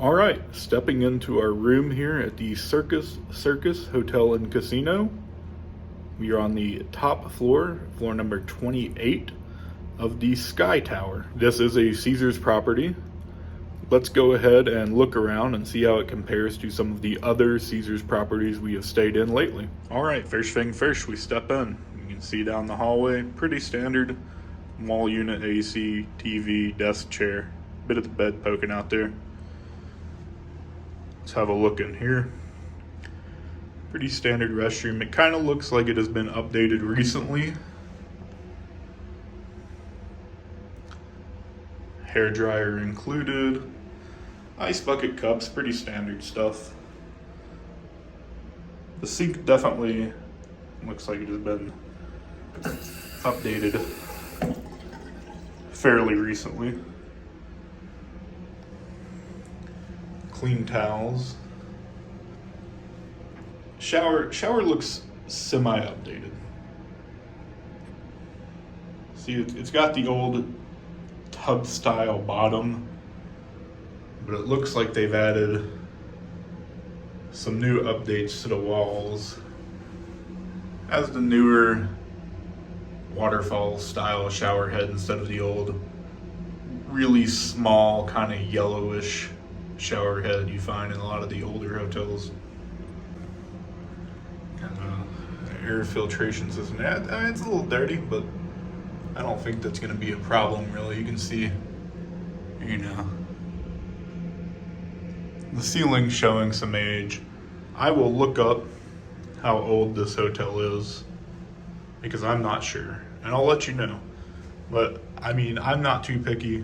All right, stepping into our room here at the Circus Circus Hotel and Casino. We are on the top floor, floor number 28 of the Sky Tower. This is a Caesars property. Let's go ahead and look around and see how it compares to some of the other Caesars properties we have stayed in lately. All right, first thing first, we step in. You can see down the hallway, pretty standard wall unit, AC, TV, desk, chair, bit of the bed poking out there. Let's have a look in here. Pretty standard restroom. It kind of looks like it has been updated recently. Hair dryer included. Ice bucket cups, pretty standard stuff. The sink definitely looks like it has been updated fairly recently. Clean towels. Shower looks semi-updated. See, it's got the old tub-style bottom, but it looks like they've added some new updates to the walls. Has the newer waterfall-style shower head instead of the old, really small, kind of yellowish shower head you find in a lot of the older hotels. Kind of air filtration system. Yeah, it's a little dirty, but I don't think that's going to be a problem, really. You can see, you know, the ceiling's showing some age. I will look up how old this hotel is because I'm not sure, and I'll let you know. But I mean, I'm not too picky,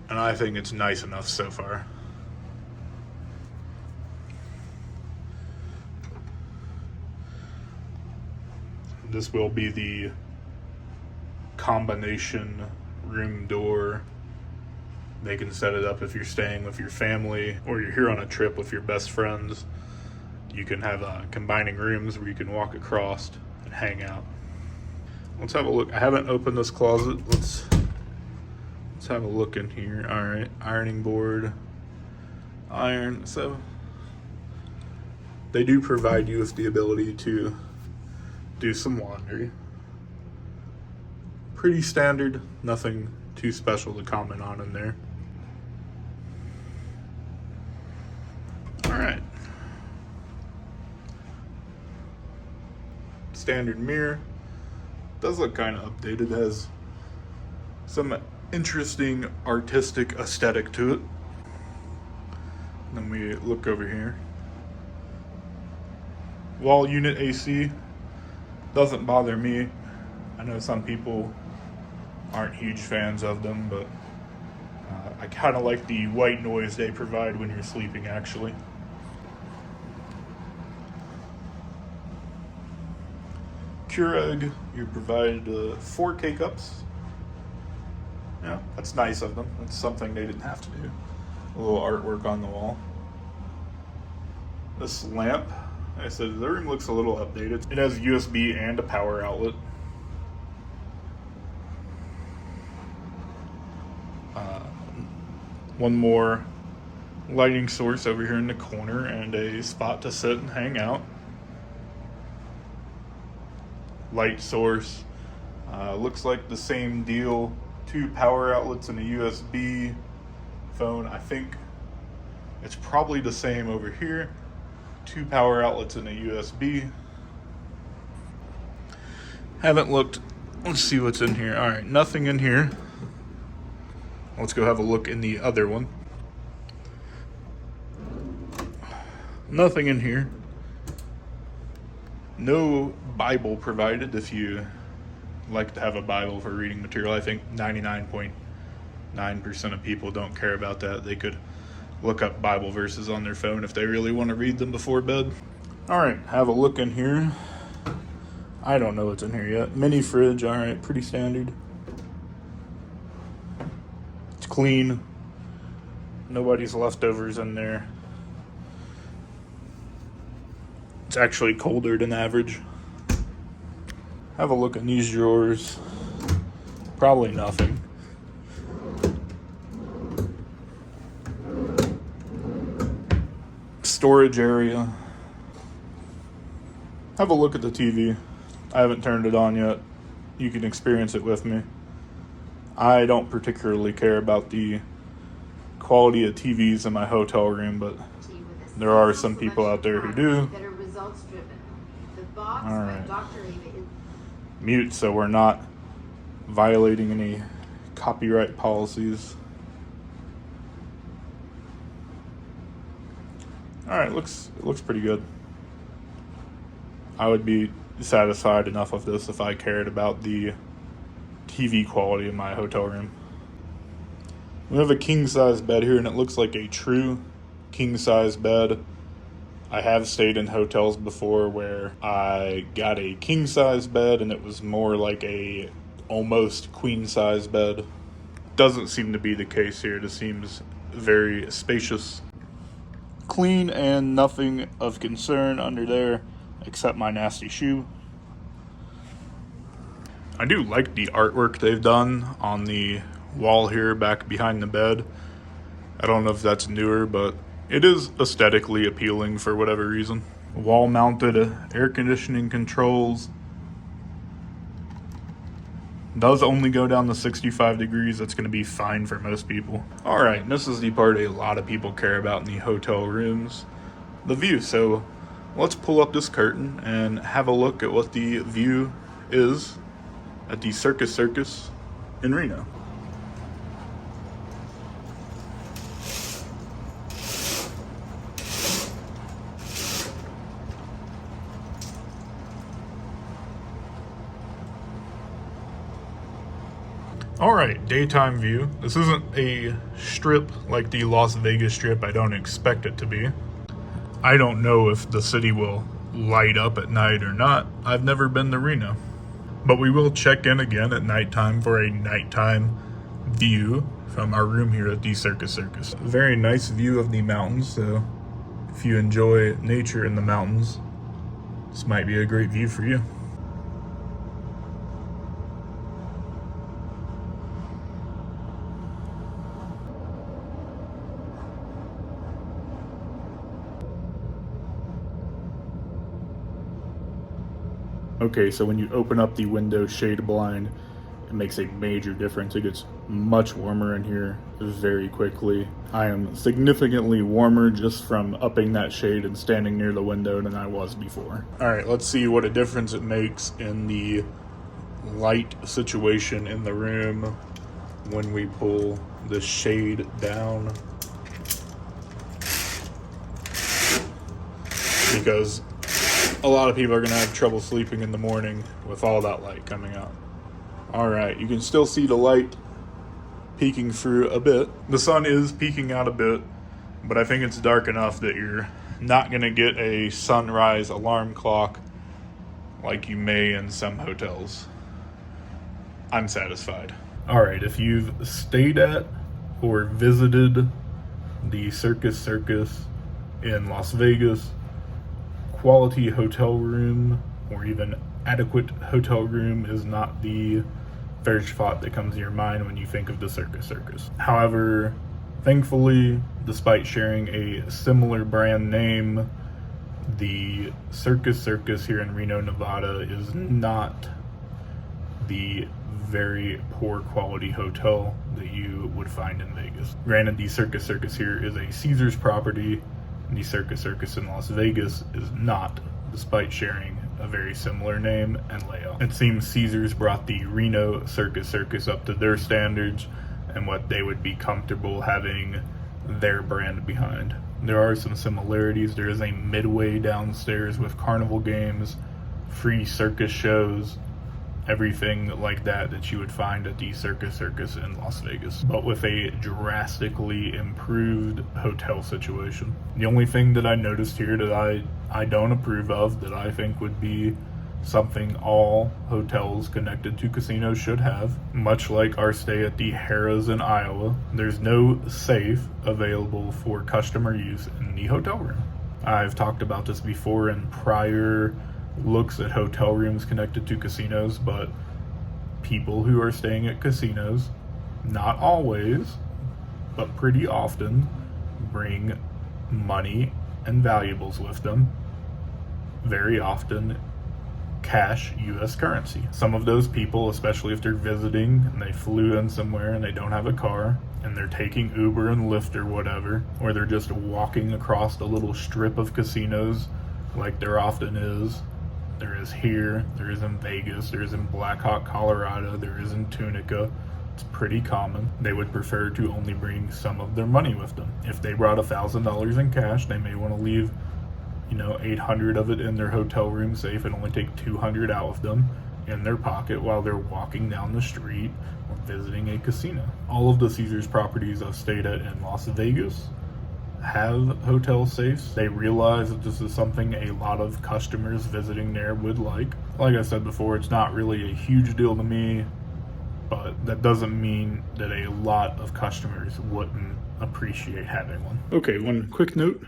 and I think it's nice enough so far. This will be the combination room door. They can set it up if you're staying with your family or you're here on a trip with your best friends. You can have combining rooms where you can walk across and hang out. Let's have a look. I haven't opened this closet. Let's have a look in here. All right, ironing board, iron. So they do provide you with the ability to do some laundry. Pretty standard, nothing too special to comment on in there. All right. Standard mirror. Does look kind of updated, has some interesting artistic aesthetic to it. Then we look over here. Wall unit AC doesn't bother me. I know some people aren't huge fans of them, but I kind of like the white noise they provide when you're sleeping, actually. Keurig, you provide 4 K-cups. Yeah, that's nice of them. That's something they didn't have to do. A little artwork on the wall. This lamp, like I said, the room looks a little updated. It has USB and a power outlet. One more lighting source over here in the corner and a spot to sit and hang out. Light source. Looks like the same deal. 2 power outlets and a USB phone. I think it's probably the same over here. 2 power outlets and a USB. Haven't looked. Let's see what's in here. All right, nothing in here. Let's go have a look in the other one. Nothing in here. No Bible provided if you like to have a Bible for reading material. I think 99.9% of people don't care about that. They could look up Bible verses on their phone if they really want to read them before bed. All right, have a look in here. I don't know what's in here yet. Mini fridge, all right, pretty standard. It's clean. Nobody's leftovers in there. It's actually colder than average. Have a look in these drawers. Probably nothing. storage area. Have a look at the TV. I haven't turned it on yet. You can experience it with me. I don't particularly care about the quality of TVs in my hotel room, but there are some people out there who do. Alright. Mute so we're not violating any copyright policies. Alright, it looks pretty good. I would be satisfied enough of this if I cared about the TV quality in my hotel room. We have a king-size bed here, and it looks like a true king-size bed. I have stayed in hotels before where I got a king-size bed, and it was more like a almost queen-size bed. Doesn't seem to be the case here. This seems very spacious. Clean and nothing of concern under there, except my nasty shoe. I do like the artwork they've done on the wall here back behind the bed. I don't know if that's newer, but it is aesthetically appealing for whatever reason. Wall-mounted air conditioning controls. Does only go down to 65 degrees. That's going to be fine for most people. All right, this is the part a lot of people care about in the hotel rooms, the view. So let's pull up this curtain and have a look at what the view is at the Circus Circus in Reno. All right, daytime view. This isn't a strip like the Las Vegas strip. I don't expect it to be. I don't know if the city will light up at night or not. I've never been to Reno. But we will check in again at nighttime for a nighttime view from our room here at the Circus Circus. Very nice view of the mountains, so if you enjoy nature in the mountains, this might be a great view for you. Okay, so when you open up the window shade blind, it makes a major difference. It gets much warmer in here very quickly. I am significantly warmer just from upping that shade and standing near the window than I was before. All right, let's see what a difference it makes in the light situation in the room when we pull the shade down. Because a lot of people are going to have trouble sleeping in the morning with all that light coming out. All right, you can still see the light peeking through a bit. The sun is peeking out a bit, but I think it's dark enough that you're not going to get a sunrise alarm clock like you may in some hotels. I'm satisfied. All right, if you've stayed at or visited the Circus Circus in Las Vegas, quality hotel room or even adequate hotel room is not the first thought that comes to your mind when you think of the Circus Circus. However, thankfully, despite sharing a similar brand name, the Circus Circus here in Reno, Nevada is not the very poor quality hotel that you would find in Vegas. Granted, the Circus Circus here is a Caesars property. The Circus Circus in Las Vegas is not, despite sharing a very similar name and layout. It seems Caesars brought the Reno Circus Circus up to their standards and what they would be comfortable having their brand behind. There are some similarities. There is a midway downstairs with carnival games, free circus shows, everything like that you would find at the Circus Circus in Las Vegas, but with a drastically improved hotel situation. The only thing that I noticed here that I don't approve of, that I think would be something all hotels connected to casinos should have, much like our stay at the Harrah's in Iowa, there's no safe available for customer use in the hotel room. I've talked about this before in prior looks at hotel rooms connected to casinos, but people who are staying at casinos, not always, but pretty often, bring money and valuables with them, very often cash US currency. Some of those people, especially if they're visiting and they flew in somewhere and they don't have a car and they're taking Uber and Lyft or whatever, or they're just walking across the little strip of casinos like there often is. There is here, there is in Vegas, there is in Black Hawk, Colorado, there is in Tunica. It's pretty common. They would prefer to only bring some of their money with them. If they brought $1,000 in cash, they may want to leave 800 of it in their hotel room safe and only take 200 out of them in their pocket while they're walking down the street or visiting a casino. All of the Caesars properties I've stayed at in Las Vegas have hotel safes. They realize that this is something a lot of customers visiting there would like. Like I said before, it's not really a huge deal to me, but that doesn't mean that a lot of customers wouldn't appreciate having one. Okay, one quick note.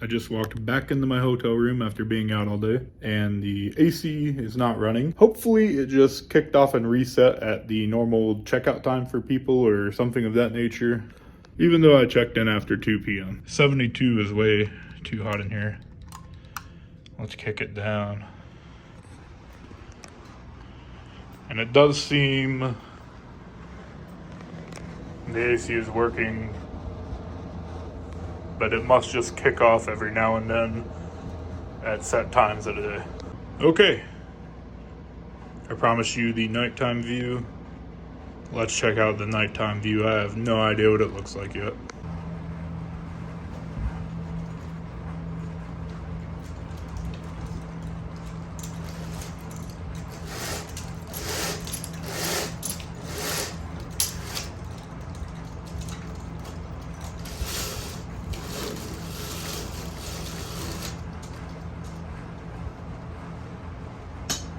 I just walked back into my hotel room after being out all day, and the AC is not running. Hopefully it just kicked off and reset at the normal checkout time for people or something of that nature, even though I checked in after 2 p.m. 72 is way too hot in here. Let's kick it down. And it does seem the AC is working, but it must just kick off every now and then at set times of the day. Okay, I promised you the nighttime view. Let's check out the nighttime view. I have no idea what it looks like yet.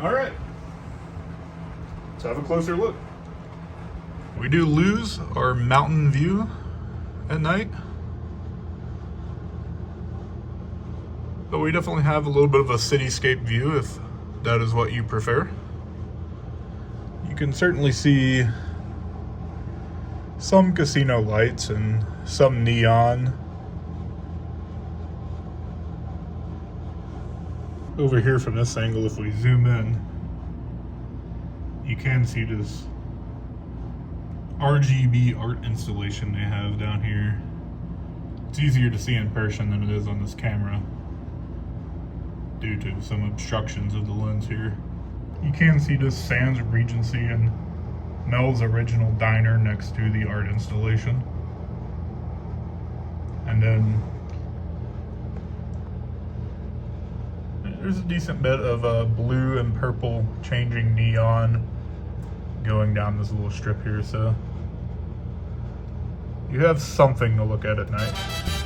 All right, let's have a closer look. We do lose our mountain view at night, but we definitely have a little bit of a cityscape view if that is what you prefer. You can certainly see some casino lights and some neon. Over here from this angle, if we zoom in, you can see this RGB art installation they have down here. It's easier to see in person than it is on this camera due to some obstructions of the lens here. You can see this Sands Regency and Mel's Original Diner next to the art installation. And then there's a decent bit of blue and purple changing neon going down this little strip here, so you have something to look at night.